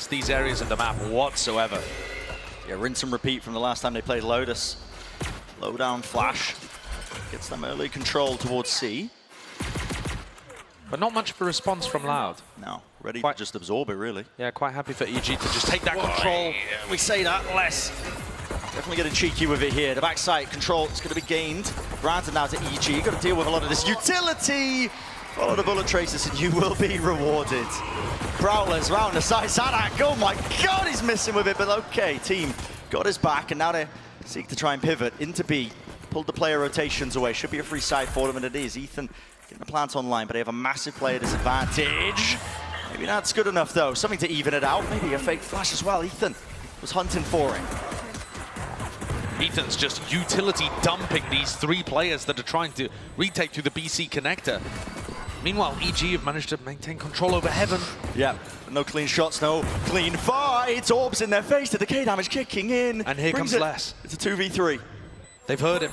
trust these areas of the map whatsoever. Yeah, rinse and repeat from the last time they played Lotus. Low down flash. Gets them early control towards C. But not much of a response from Loud. No, ready to just absorb it, really. Yeah, quite happy for EG to just take that control. We say that less. Definitely getting cheeky with it here. The backside control is going to be gained. Granted now to EG. Got to deal with a lot of this utility. Follow the bullet traces and you will be rewarded. Prowlers round the side. Sadak, oh my god, he's missing with it. But okay, team got his back and now they seek to try and pivot into B. Pulled the player rotations away. Should be a free side for them, and it is. Ethan getting the plant online, but they have a massive player disadvantage. Maybe that's good enough, though. Something to even it out. Maybe a fake flash as well. Ethan was hunting for it. Ethan's just utility dumping these three players that are trying to retake through the BC connector. Meanwhile, EG have managed to maintain control over Heaven. Yeah, no clean shots, no clean fights. Orbs in their face, the decay damage kicking in. And here comes Les. It's a 2v3. They've heard him.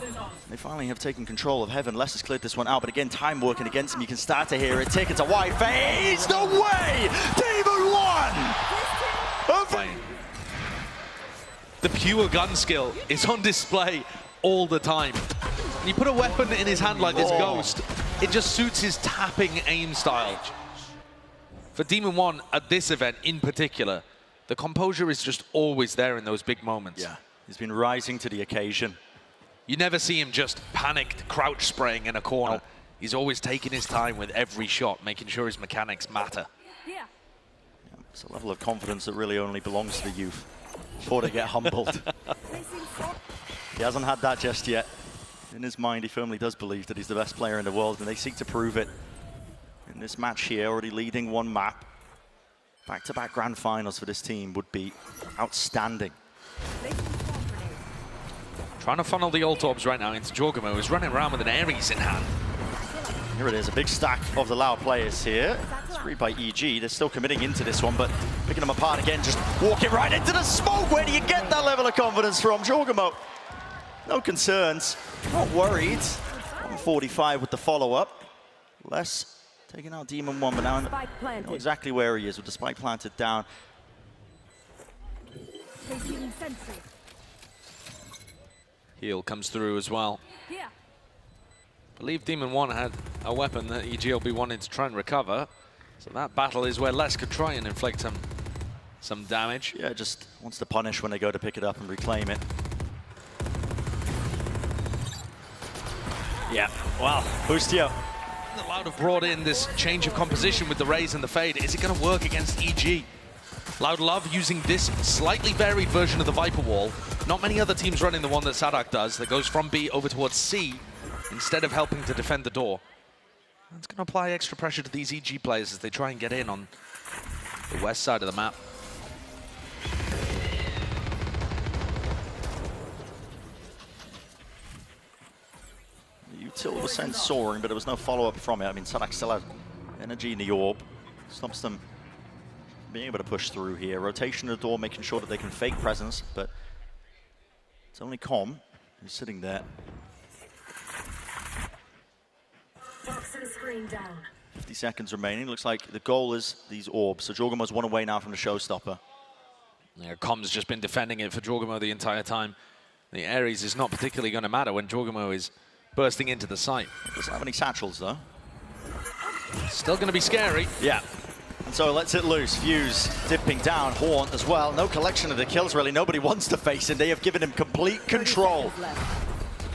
They finally have taken control of Heaven. Les has cleared this one out, but again, time working against him. You can start to hear it tick. It's a wide phase. No way! Demon 1! The pure gun skill is on display all the time. When you put a weapon in his hand like this Ghost, it just suits his tapping aim style. For Demon 1 at this event in particular, the composure is just always there in those big moments. Yeah, he's been rising to the occasion. You never see him just panicked, crouch spraying in a corner. Oh. He's always taking his time with every shot, making sure his mechanics matter. Yeah, it's a level of confidence that really only belongs to the youth before they get humbled. He hasn't had that just yet. In his mind, he firmly does believe that he's the best player in the world, and they seek to prove it in this match here, already leading one map. Back-to-back grand finals for this team would be outstanding. Trying to funnel the ult orbs right now into Jorgamo, who's running around with an Ares in hand. Here it is, a big stack of the Loud players here. It's read by EG. They're still committing into this one, but picking them apart again, just walking right into the smoke. Where do you get that level of confidence from? Jorgamo, no concerns, not worried. 145 with the follow-up. Les taking out Demon 1, but now you know exactly where he is with the spike planted down. Heal comes through as well. Yeah. I believe Demon 1 had a weapon that EG will be wanting to try and recover. So that battle is where Les could try and inflict some damage. Yeah, just wants to punish when they go to pick it up and reclaim it. Yeah, well, Boostio. Loud have brought in this change of composition with the raise and the fade. Is it going to work against EG? Loud love using this slightly varied version of the Viper Wall. Not many other teams running the one that Sadak does, that goes from B over towards C instead of helping to defend the door. It's going to apply extra pressure to these EG players as they try and get in on the west side of the map. The util was sent soaring, but there was no follow-up from it. I mean, Sadak still had energy in the orb. Stops them being able to push through here. Rotation of the door, making sure that they can fake presence, but it's only Com who's sitting there. 50 seconds remaining. Looks like the goal is these orbs. So Jorgamo's one away now from the showstopper. Yeah, Com's just been defending it for Jorgamo the entire time. The Ares is not particularly going to matter when Jorgamo is bursting into the site. Doesn't have any satchels, though. Still going to be scary. Yeah. And so lets it loose. Fuse dipping down. Haunt as well. No collection of the kills, really. Nobody wants to face him. They have given him complete control.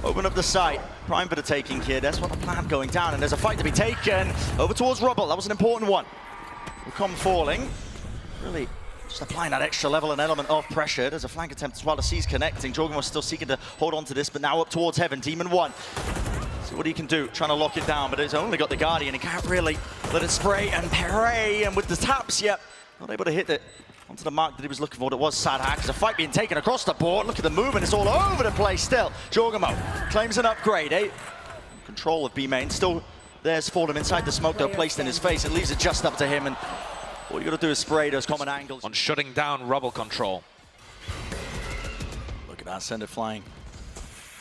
Open up the site. Prime for the taking here. That's what the plan going down. And there's a fight to be taken. Over towards Rubble. That was an important one. Com falling. Really just applying that extra level and element of pressure. There's a flank attempt as well. The C's connecting. Jorgamo still seeking to hold on to this, but now up towards Heaven. Demon 1. See what he can do. Trying to lock it down, but it's only got the Guardian. He can't really let it spray and pray. And with the taps, yep, not able to hit it onto the mark that he was looking for. It was Sadak. There's a fight being taken across the board. Look at the movement. It's all over the place still. Jorgamo claims an upgrade, eh? Control of B main. Still there's for him inside the smoke, though, placed in his face. It leaves it just up to him. And all you got to do is spray those common angles. On shutting down Rubble control. Look at that. Send it flying.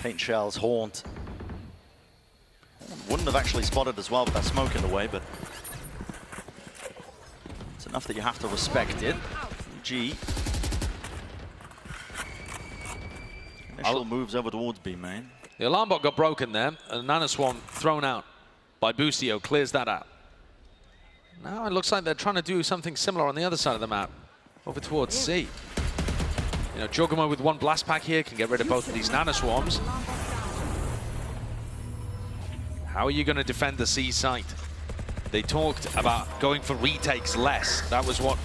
Paint shells. Haunt. Wouldn't have actually spotted as well with that smoke in the way, but it's enough that you have to respect it. EG. Initial moves over towards B main. The alarm bot got broken there, and Nana Swarm thrown out by Boostio clears that out. Now it looks like they're trying to do something similar on the other side of the map, over towards C. You know, Jogamo with one blast pack here can get rid of both of these Nana Swarms. How are you going to defend the C site? They talked about going for retakes less. That was what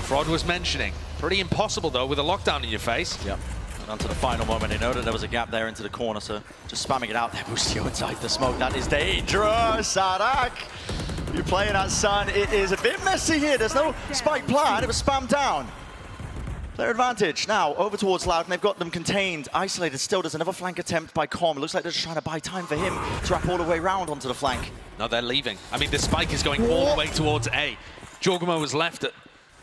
Frod was mentioning. Pretty impossible though with a lockdown in your face. Yep. And onto the final moment, they noted there was a gap there into the corner, so just spamming it out there. Boostio inside the smoke. That is dangerous, Sadak. You're playing at Sun. It is a bit messy here. There's no spike plan. It was spammed down. Player advantage now over towards Loud, and they've got them contained, isolated still. There's another flank attempt by Com. It looks like they're just trying to buy time for him to wrap all the way around onto the flank. No, they're leaving. I mean, the spike is going all the way towards A. Jogamo was left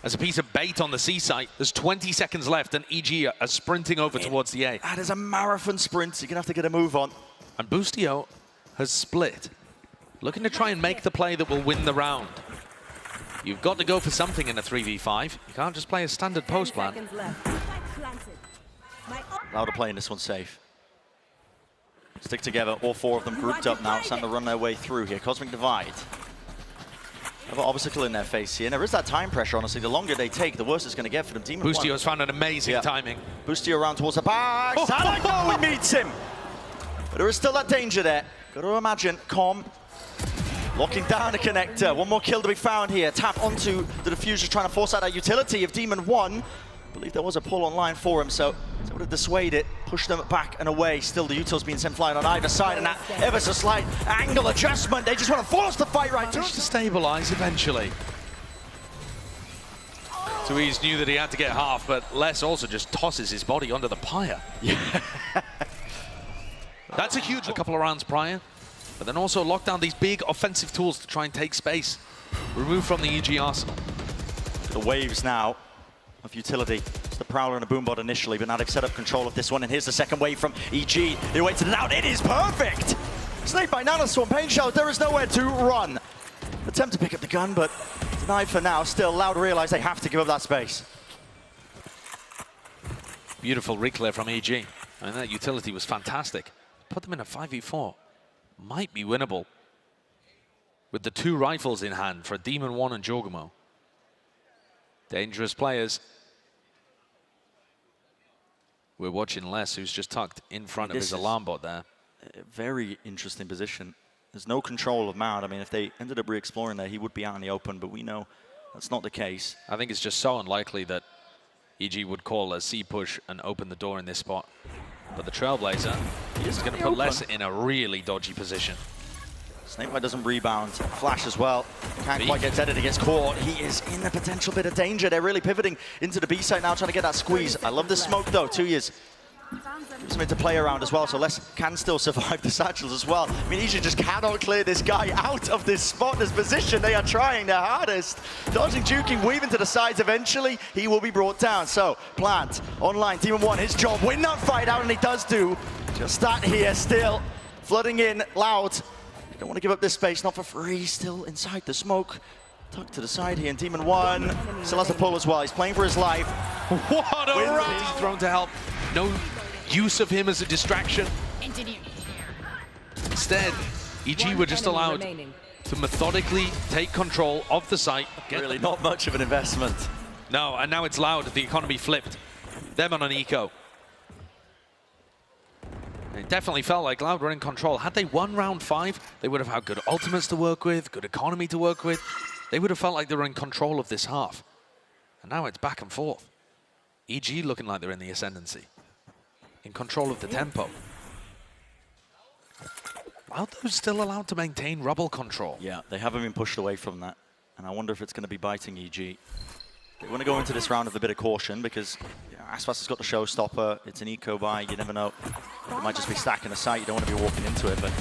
as a piece of bait on the C site. There's 20 seconds left, and EG are sprinting over towards the A. That is a marathon sprint. You're going to have to get a move on. And Boostio has split, looking to try and make the play that will win the round. You've got to go for something in a 3v5. You can't just play a standard post plan. Loud are playing this one safe. Stick together, all four of them grouped up now, starting to run their way through here. Cosmic Divide. Another obstacle in their face here. And there is that time pressure, honestly. The longer they take, the worse it's going to get for them. Demon Boostio has found an amazing timing. Boostio around towards the back. Oh, he meets him. But there is still that danger there. Got to imagine Com locking down the connector. One more kill to be found here. Tap onto the diffuser, trying to force out that utility of Demon 1. I believe there was a pull online for him, so it's able to dissuade it, push them back and away. Still, the util's being sent flying on either side, and that ever so slight angle adjustment. They just want to force the fight right through. Just to stabilize eventually. Tuiz knew that he had to get half, but Les also just tosses his body onto the pyre. Yeah. That's a huge... A couple of rounds prior, but then also lock down these big offensive tools to try and take space. Remove from the EG arsenal. The waves now of utility. It's the Prowler and the Boombot initially, but now they've set up control of this one, and here's the second wave from EG. They waited it out. It is perfect! Snake by Nana Swarm, Pain Shell, there is nowhere to run. Attempt to pick up the gun, but denied for now. Still, Loud realize they have to give up that space. Beautiful reclear from EG. I mean, that utility was fantastic. Put them in a 5v4. Might be winnable with the two rifles in hand for Demon 1 and Jogamo. Dangerous players. We're watching Les, who's just tucked in front of his alarm bot there. A very interesting position. There's no control of Mad. I mean, if they ended up re-exploring there, he would be out in the open, but we know that's not the case. I think it's just so unlikely that EG would call a C push and open the door in this spot. But the Trailblazer is going to put Les in a really dodgy position. Snakebite doesn't rebound. Flash as well. Can't quite get deaded. He gets caught. He is in a potential bit of danger. They're really pivoting into the B side now, trying to get that squeeze. I love the smoke, though. 2 years. Gives him to play around as well, so Les can still survive the satchels as well. I mean, Asia just cannot clear this guy out of this spot, this position. They are trying their hardest. Dodging, juking, weaving to the sides. Eventually, he will be brought down. So, Plant, online, Demon 1, his job. Win that fight out, and he does do. Just that here, still flooding in, Loud. Don't want to give up this space, not for free. Still inside the smoke. Tucked to the side here, and Demon 1 still has the pull as well. He's playing for his life. What a run! Thrown to help. No use of him as a distraction. Instead, EG were just allowed to methodically take control of the site. Really not much of an investment. No, and now it's Loud. The economy flipped. Them on an eco. It definitely felt like Loud were in control. Had they won round 5, they would have had good ultimates to work with, good economy to work with. They would have felt like they were in control of this half. And now it's back and forth. EG looking like they're in the ascendancy. In control of the tempo. Loud, though, still allowed to maintain rubble control. Yeah, they haven't been pushed away from that. And I wonder if it's going to be biting EG. They want to go into this round with a bit of caution because Aspas has got the showstopper. It's an eco buy. You never know. It might just be stacking a site. You don't want to be walking into it, but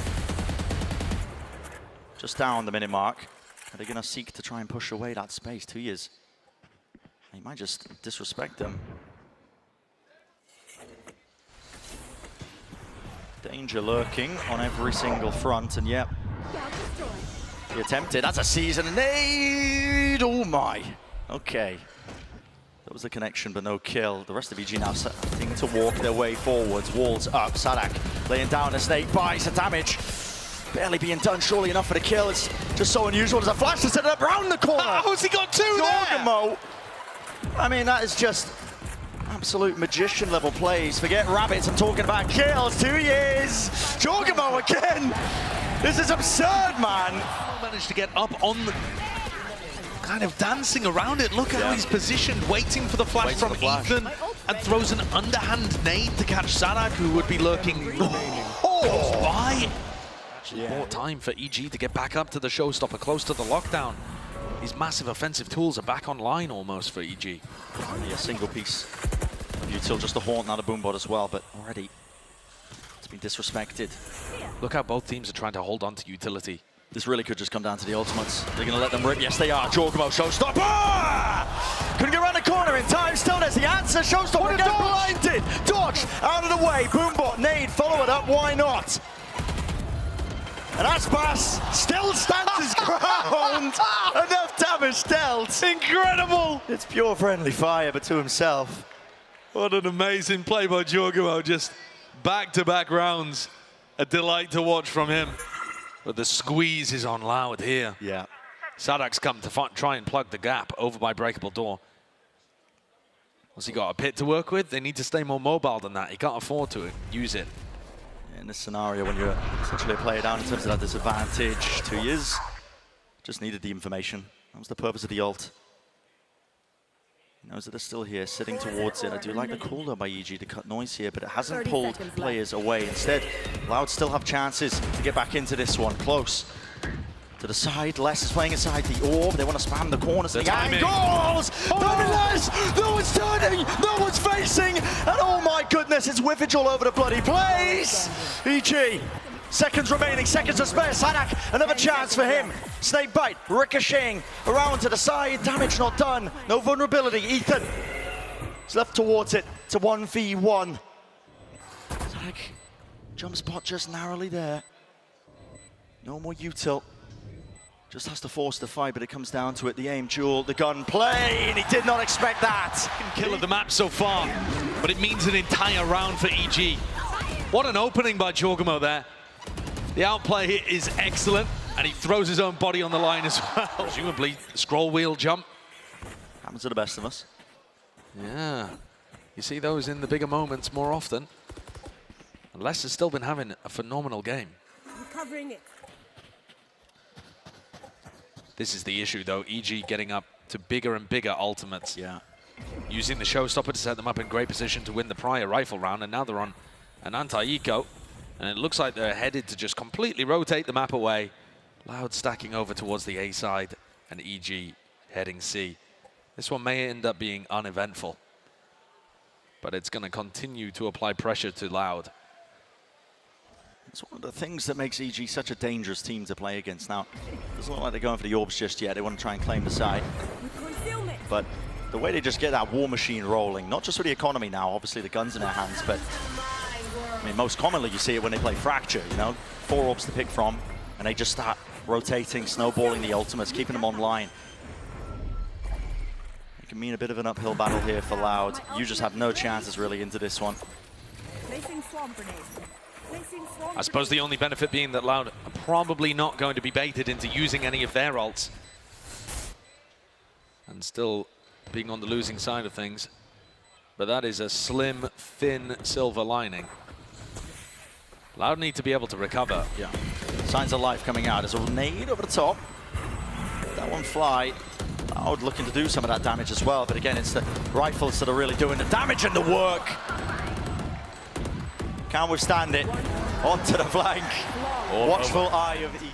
just down the minute mark. Are they going to seek to try and push away that space? 2 years. He might just disrespect them. Danger lurking on every single front, and yep. He attempted. That's a season nade. Oh my. Okay. That was the connection, but no kill. The rest of EG now starting to walk their way forwards. Walls up. Sadak laying down a snake buys the damage. Barely being done, surely enough for the kill. It's just so unusual. There's a flash to set it up around the corner. How's he got two Jorgamo. I mean, that is just absolute magician level plays. Forget rabbits, I'm talking about kills. 2 years. Jorgamo again. This is absurd, man. Managed to get up on the... kind of dancing around it. Look how he's positioned, waiting for the flash from Ethan, and throws an underhand nade to catch Sadak, who would be lurking by. More time for EG to get back up to the showstopper, close to the lockdown. These massive offensive tools are back online almost for EG. Only a single piece of util, just a Haunt, not a Boombot as well, but already it's been disrespected. Look how both teams are trying to hold on to utility. This really could just come down to the ultimates. They're going to let them rip. Yes, they are. Jorgamo, showstopper! Couldn't get around the corner in time. Still, there's the answer. Showstopper gets blinded. Dodge out of the way. Boombot, nade, follow it up. Why not? And Aspas still stands his ground. Enough damage dealt. Incredible! It's pure friendly fire, but to himself. What an amazing play by Jorgamo. Just back-to-back rounds. A delight to watch from him. But the squeeze is on Loud here. Yeah. Sadak's come to try and plug the gap over by Breakable Door. What's he got, a pit to work with? They need to stay more mobile than that. He can't afford to use it. In this scenario, when you're essentially a player down in terms of that disadvantage, 2 years, just needed the information. That was the purpose of the ult. He knows that they're still here, sitting towards it. I do like the cooldown by EG to cut noise here, but it hasn't pulled players away. Instead, Loud still have chances to get back into this one. Close to the side. Les is playing inside the orb. They want to spam the corners. The angles! No one's turning! No one's facing! And oh my goodness, it's whiffage all over the bloody place! EG, seconds remaining, seconds to spare. Sadak, another chance for him. Snake bite, ricocheting around to the side. Damage not done. No vulnerability. Ethan is left towards it. It's a 1v1. Sadak, jump spot just narrowly there. No more util. Just has to force the fight, but it comes down to it. The aim duel, the gun play, and he did not expect that. Second kill of the map so far, but it means an entire round for EG. What an opening by Jorgamo there. The outplay is excellent, and he throws his own body on the line as well. Presumably, scroll wheel jump. Happens to the best of us. Yeah, you see those in the bigger moments more often. And Les has still been having a phenomenal game. Recovering it. This is the issue, though. EG getting up to bigger and bigger ultimates. Yeah. Using the showstopper to set them up in great position to win the prior rifle round, and now they're on an anti-eco. And it looks like they're headed to just completely rotate the map away. Loud stacking over towards the A side, and EG heading C. This one may end up being uneventful, but it's going to continue to apply pressure to Loud. It's one of the things that makes EG such a dangerous team to play against. Now, it doesn't look like they're going for the orbs just yet. They want to try and claim the side. But the way they just get that war machine rolling, not just for the economy now, obviously the gun's in their hands, but I mean, most commonly you see it when they play Fracture, you know, 4 orbs to pick from, and they just start rotating, snowballing the ultimates, keeping them online. It can mean a bit of an uphill battle here for Loud. You just have no chances really into this one. I suppose the only benefit being that Loud are probably not going to be baited into using any of their ults. And still being on the losing side of things. But that is a slim, thin silver lining. Loud need to be able to recover. Yeah. Signs of life coming out. There's a nade over the top. Let that one fly. Loud looking to do some of that damage as well. But again, it's the rifles that are really doing the damage and the work. Can't withstand it. Onto the flank. Watchful eye of E.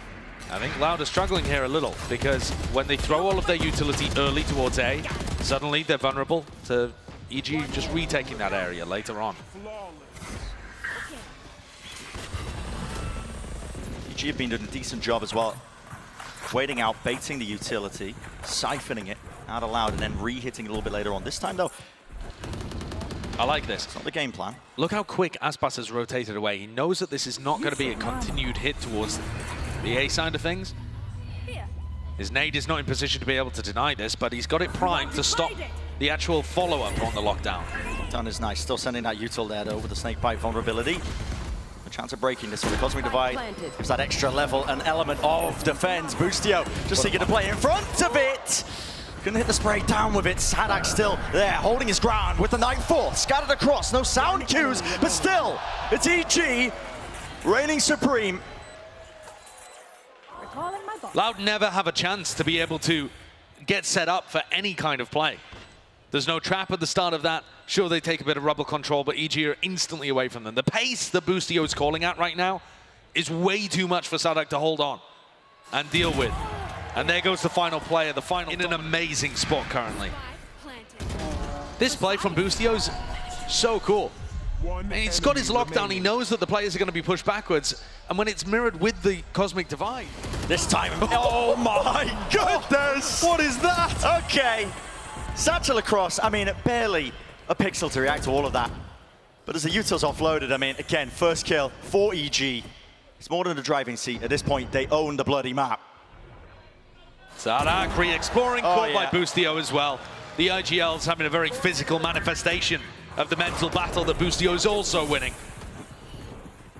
I think Loud are struggling here a little, because when they throw all of their utility early towards A, suddenly they're vulnerable to EG just retaking that area later on. EG have been doing a decent job as well. Waiting out, baiting the utility, siphoning it out of Loud, and then re-hitting it a little bit later on. This time, though, I like this. it's not the game plan. Look how quick Aspas has rotated away. He knows that this is not going to be a continued hit towards the A side of things. His nade is not in position to be able to deny this, but he's got it primed to stop the actual follow-up on the lockdown. Lockdown is nice. Still sending that util there, though, with the snake bite vulnerability. A chance of breaking this with the Cosmic Divide. Gives that extra level, an element of defense. Boostio just seeking to play in front of it. Gonna hit the spray down with it. Sadak still there, holding his ground with the Nightfall. Scattered across, no sound cues, but still, it's EG reigning supreme. Loud never have a chance to be able to get set up for any kind of play. There's no trap at the start of that. Sure, they take a bit of rubble control, but EG are instantly away from them. The pace that Boostio is calling at right now is way too much for Sadak to hold on and deal with. And there goes the final player, the final in an amazing spot currently. This play from Boostio's so cool. And he's got his lockdown, he knows that the players are going to be pushed backwards, and when it's mirrored with the Cosmic Divide. This time, oh my goodness! What is that? Okay, Satchel across, I mean, barely a pixel to react to all of that. But as the utils offloaded, I mean, again, first kill for EG. It's more than a driving seat. At this point, they own the bloody map. Sadak re-exploring, caught by Boostio as well. The IGL's having a very physical manifestation of the mental battle that Boostio is also winning.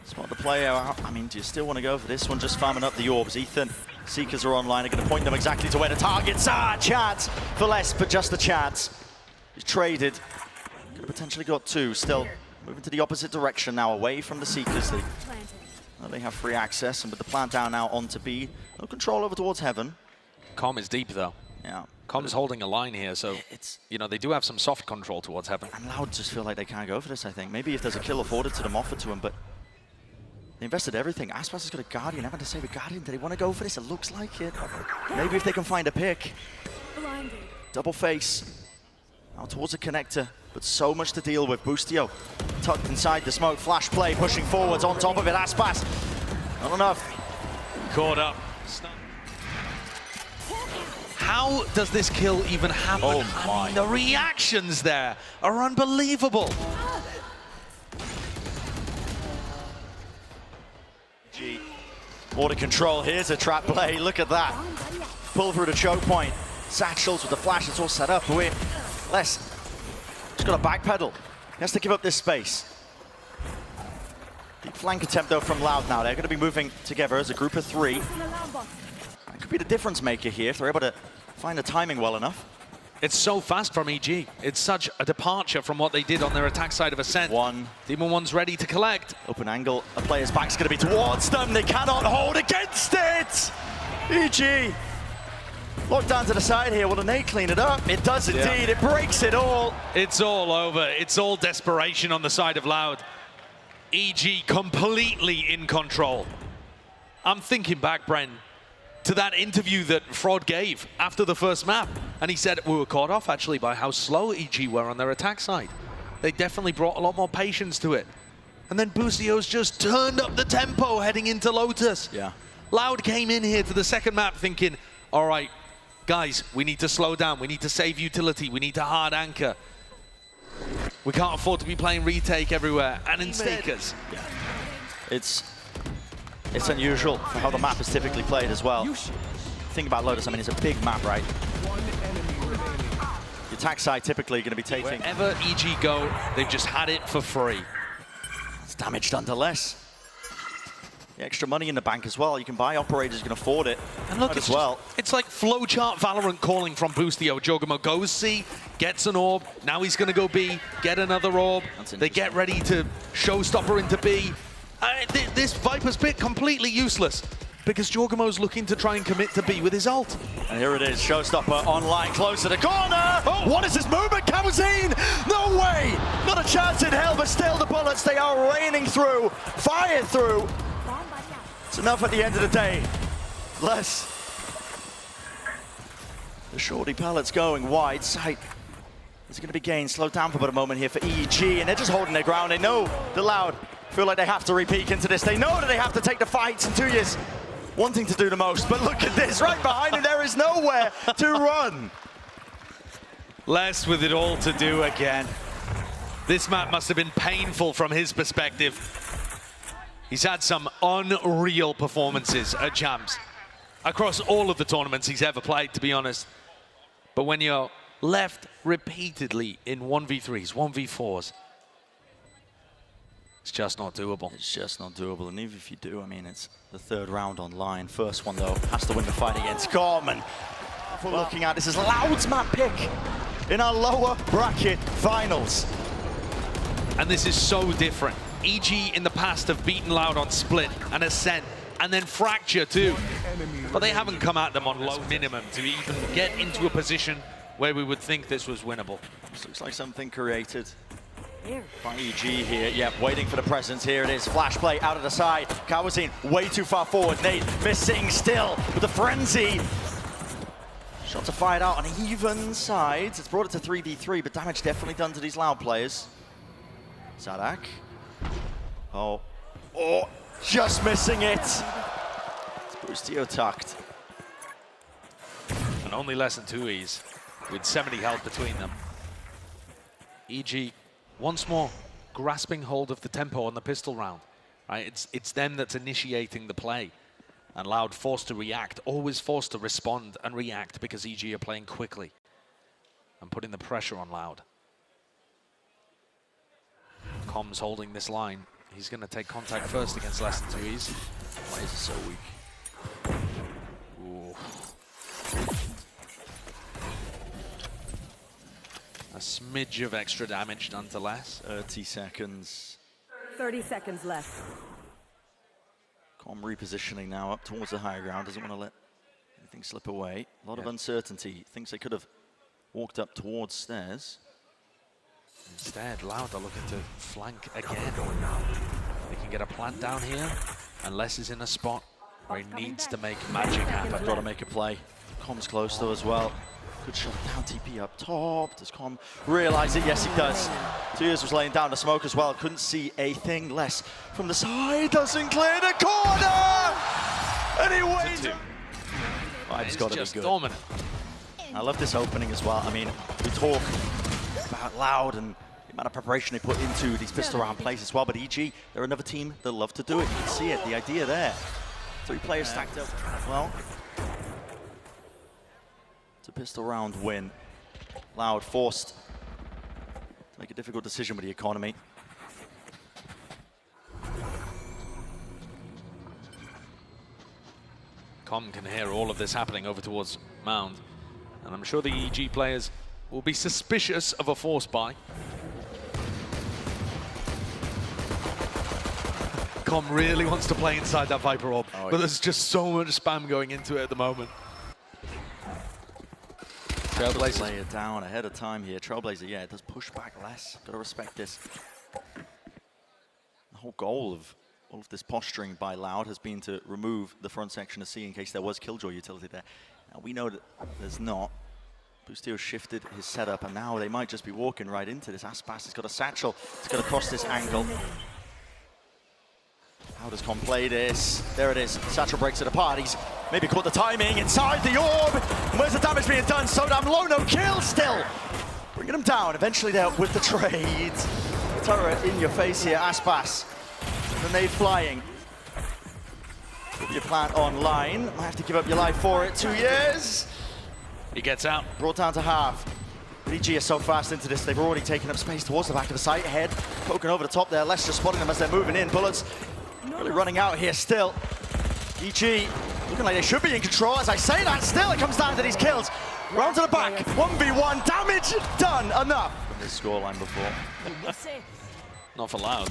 Spot the player out. I mean, do you still want to go for this one? Just farming up the orbs. Ethan, Seekers are online. Are going to point them exactly to where the targets are. Chance for less, but just a chance. He's traded. Could have potentially got two. Still moving to the opposite direction now, away from the Seekers. They have free access, and with the plant down now onto B. No control over towards Heaven. Com is deep though. Yeah. Com's holding a line here, so you know they do have some soft control towards Heaven. And Loud just feel like they can't go for this, I think. Maybe if there's a kill afforded to them, offered to them, but they invested everything. Aspas has got a Guardian, having to save a Guardian. Do they want to go for this? It looks like it. Maybe if they can find a pick. Double face. Now towards a connector, but so much to deal with. Boostio tucked inside the smoke. Flash play, pushing forwards. On top of it, Aspas. Not enough. Caught up. How does this kill even happen? Oh my. I mean, the reactions there are unbelievable. G. Water control, here's a trap play, look at that. Pull through the choke point. Satchels with the flash, it's all set up. Les, just got to backpedal. He has to give up this space. Deep flank attempt though from Loud now. They're going to be moving together as a group of three. That could be the difference maker here if they're able to find the timing well enough. It's so fast from EG. It's such a departure from what they did on their attack side of Ascent. Demon 1's ready to collect. Open angle, a player's back's going to be towards them. They cannot hold against it! EG. Locked down to the side here. Will the nade clean it up? It does indeed. It breaks it all. It's all over. It's all desperation on the side of Loud. EG completely in control. I'm thinking back, Bren, to that interview that Fraud gave after the first map. And he said we were caught off actually by how slow EG were on their attack side. They definitely brought a lot more patience to it. And then Boostio's just turned up the tempo heading into Lotus. Yeah. Loud came in here to the second map thinking, all right, guys, we need to slow down. We need to save utility. We need to hard anchor. We can't afford to be playing retake everywhere. And in Stakers. Yeah. It's unusual for how the map is typically played as well. Think about Lotus, I mean, it's a big map, right? The attack side typically going to be taking... Wherever EG go, they've just had it for free. It's damage done to less. The extra money in the bank as well. You can buy operators, you can afford it. And look, as well. It's like flowchart Valorant calling from Boostio. Jogamo goes C, gets an orb. Now he's going to go B, get another orb. They get ready to showstopper into B. This Viper's Pit completely useless because Jorgamo's looking to try and commit to B with his ult. And here it is, Showstopper online, close to the corner. Oh, what is this movement, Kamazine? No way! Not a chance in hell, but still the bullets, they are raining through, fired through. It's enough at the end of the day. Less. The shorty pallets going wide, sight. There's going to be gain, slowed down for about a moment here for EG, and they're just holding their ground. They know the Loud feel like they have to repeat into this. They know that they have to take the fights in 2 years, wanting to do the most. But look at this, right behind him, there is nowhere to run. Les with it all to do again. This map must have been painful from his perspective. He's had some unreal performances at Champs across all of the tournaments he's ever played, to be honest. But when you're left repeatedly in 1v3s, 1v4s. It's just not doable. It's just not doable, and even if you do, I mean, it's the third round online. First one, though, has to win the fight against Com, and what we're looking at, this is Loud's map pick in our lower bracket finals. And this is so different. EG in the past have beaten Loud on Split and Ascent, and then Fracture too. But they haven't come at them on low minimum to even get into a position where we would think this was winnable. This looks like something created by EG here. Yep, waiting for the presence. Here it is. Flash play out of the side. Kawazine way too far forward. Nate missing still with the frenzy. Shots are fired out on even sides. It's brought it to 3v3, but damage definitely done to these Loud players. Sadak. Oh, just missing it. It's Boostio tucked. And only less than 2Es with 70 health between them. EG once more grasping hold of the tempo on the pistol round. Right? It's them that's initiating the play. And Loud forced to react, always forced to respond and react because EG are playing quickly and putting the pressure on Loud. Com's holding this line. He's going to take contact first against less than 2Es. Why is it so weak? Ooh. A smidge of extra damage done to less. 30 seconds. 30 seconds left. Com repositioning now up towards the higher ground. Doesn't want to let anything slip away. A lot of uncertainty. Thinks they could have walked up towards stairs. Instead, Loud are looking to flank again. They can get a plant down here, and Les is in a spot where he needs to make magic happen. Got to make a play. Com's close though as well. Good shot down, TP up top. Does Com realize it? Yes, he does. 2Es was laying down the smoke as well. Couldn't see a thing. Less from the side. Doesn't clear the corner! And he waits. It's got to be good. Dominant. I love this opening as well. I mean, we talk about Loud and the amount of preparation they put into these pistol round plays as well, but EG, they're another team that love to do it. You can see it, the idea there. 3 players stacked up well. It's a pistol round win. Loud forced to make a difficult decision with the economy. Com can hear all of this happening over towards Mound, and I'm sure the EG players will be suspicious of a force buy. Com really wants to play inside that Viper orb, but there's just so much spam going into it at the moment. Trailblazer. Lay it down ahead of time here. Trailblazer, yeah, it does push back less. Got to respect this. The whole goal of all of this posturing by Loud has been to remove the front section of C in case there was Killjoy utility there. Now we know that there's not. Boostio shifted his setup, and now they might just be walking right into this. Aspas has got a satchel. It's got to cross this angle. How does Com play this? There it is. Satchel breaks it apart. He's maybe caught the timing inside the orb. And where's the damage being done? So damn low, no kill still. Bringing him down. Eventually there with the trade. Turret in your face here, Aspas. Grenade flying. Put your plant online. Might have to give up your life for it. 2 years. He gets out. Brought down to half. EG are so fast into this, they've already taken up space towards the back of the site. Head poking over the top there. Lester spotting them as they're moving in. Bullets really running out here still. EG looking like they should be in control. As I say that, still it comes down to these kills. Round to the back, 1v1, damage done. Enough. From this scoreline before. Not for Loud.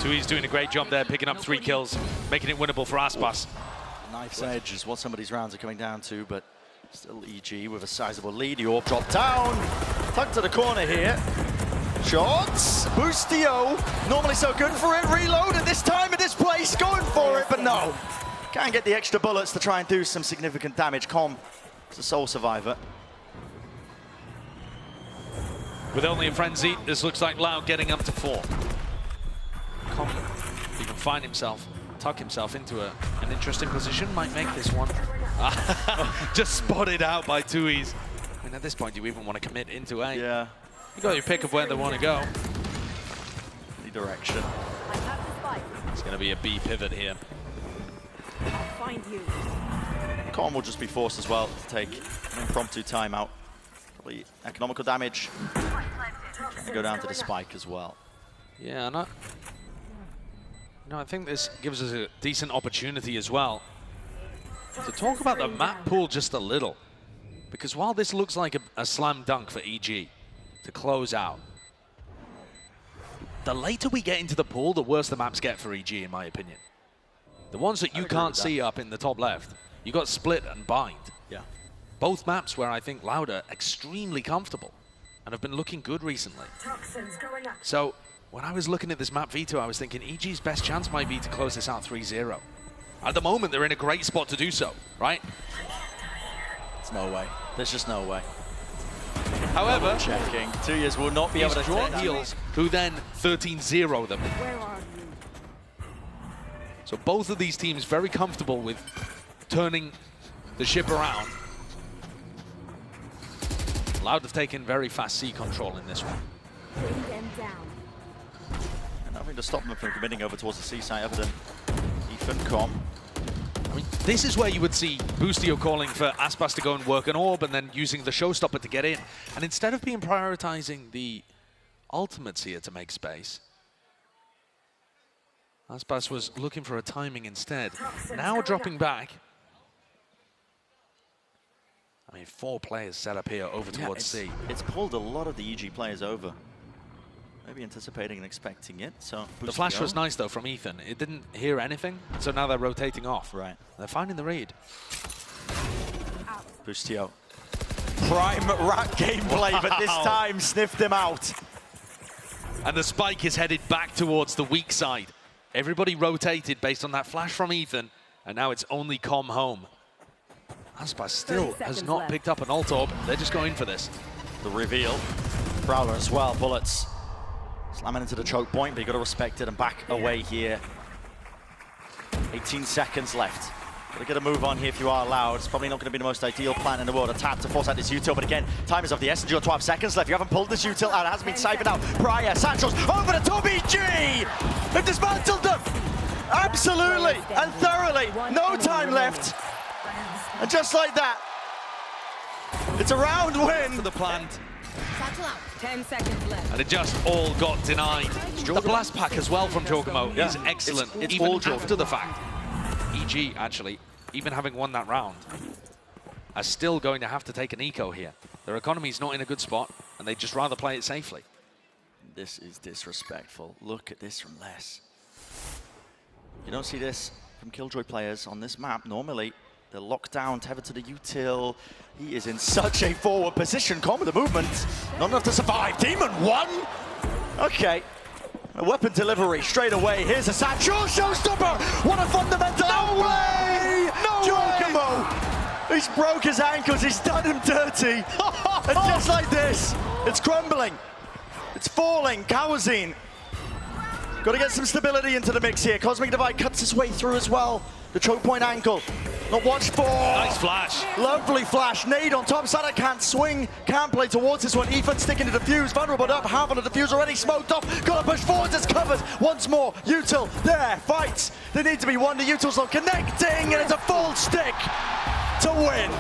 2Es doing a great job there, picking up 3 kills, making it winnable for Aspas. Knife's edge is what some of these rounds are coming down to, but still EG with a sizable lead. The orb dropped down, tucked to the corner here. Shots, Boostio, normally so good for it, reload at this time, at this place, going for it, but no. Can't get the extra bullets to try and do some significant damage. Com is the sole survivor. With only a frenzy, this looks like Loud getting up to 4. Com, he can find himself, tuck himself into an interesting position, might make this one. Just spotted out by 2Es. I mean, at this point, do you even want to commit into A? Yeah. You got your pick of where they want to go. Any direction. It's going to be a B pivot here. I'll find you. Con will just be forced as well to take an impromptu timeout. Probably economical damage. And go down to the spike as well. Yeah, I think this gives us a decent opportunity as well to talk about the map pool just a little. Because while this looks like a slam dunk for EG to close out, the later we get into the pool, the worse the maps get for EG, in my opinion. The ones that you can't see up in the top left, you got Split and Bind. Yeah. Both maps where I think Loud are extremely comfortable and have been looking good recently. So when I was looking at this map veto, I was thinking EG's best chance might be to close this out 3-0. At the moment, they're in a great spot to do so, right? There's no way. There's just no way. However, Checking. 2 years will not be able to draw take heals, who then 13-0 them. Where are you? So both of these teams very comfortable with turning the ship around. Loud have taken very fast C control in this one. Bring them down. And nothing to stop them from committing over towards the C site other than Ethan Com. I mean, this is where you would see Boostio calling for Aspas to go and work an orb and then using the showstopper to get in. And instead of being prioritizing the ultimates here to make space, Aspas was looking for a timing instead. Now dropping back. I mean, 4 players set up here over towards C. It's pulled a lot of the EG players over. Maybe anticipating and expecting it. So The flash was nice, though, from Ethan. It didn't hear anything, so now they're rotating off. Right. They're finding the read. Boostio. Prime rat gameplay, but this time sniffed him out. And the spike is headed back towards the weak side. Everybody rotated based on that flash from Ethan, and now it's only Com home. Aspas still has not picked up an ult orb. They're just going for this. The reveal. Prowler as well, bullets. Slamming into the choke point, but you got to respect it and back away here. 18 seconds left. Got to get a move on here if you are allowed. It's probably not going to be the most ideal plan in the world. A tap to force out this util, but again, time is of the essence. You've got 12 seconds left. You haven't pulled this util out. It hasn't been siphoned out. Prior, Satchels, over the top EG! They've dismantled them! Absolutely and thoroughly. No time left. And just like that, it's a round win. For the plant. 10 seconds left. And it just all got denied. The blast pack as well from Jorgamo is excellent, it's even all after the fact. EG, actually, even having won that round, are still going to have to take an eco here. Their economy's not in a good spot, and they'd just rather play it safely. This is disrespectful. Look at this from Les. You don't see this from Killjoy players on this map. Normally, they're locked down, tethered to the util. He is in such a forward position. Com with the movement. Not enough to survive. Demon 1. Okay. A weapon delivery straight away. Here's a satchel. Showstopper. What a fundamental. No way! No Giacomo. He's broke his ankles. He's done him dirty. And just like this, it's crumbling. It's falling. Kawazine. Got to get some stability into the mix here. Cosmic Divide cuts his way through as well. The choke point angle. Not watched for. Nice flash. Lovely flash. Nade on top. Sada can't swing. Can't play towards this one. Ethan sticking to defuse. Vulnerable up. Half on the defuse already smoked off. Got to push forwards. It's covered. Once more. Util there. Fights. They need to be one. The Util's not connecting. And it's a full stick to win.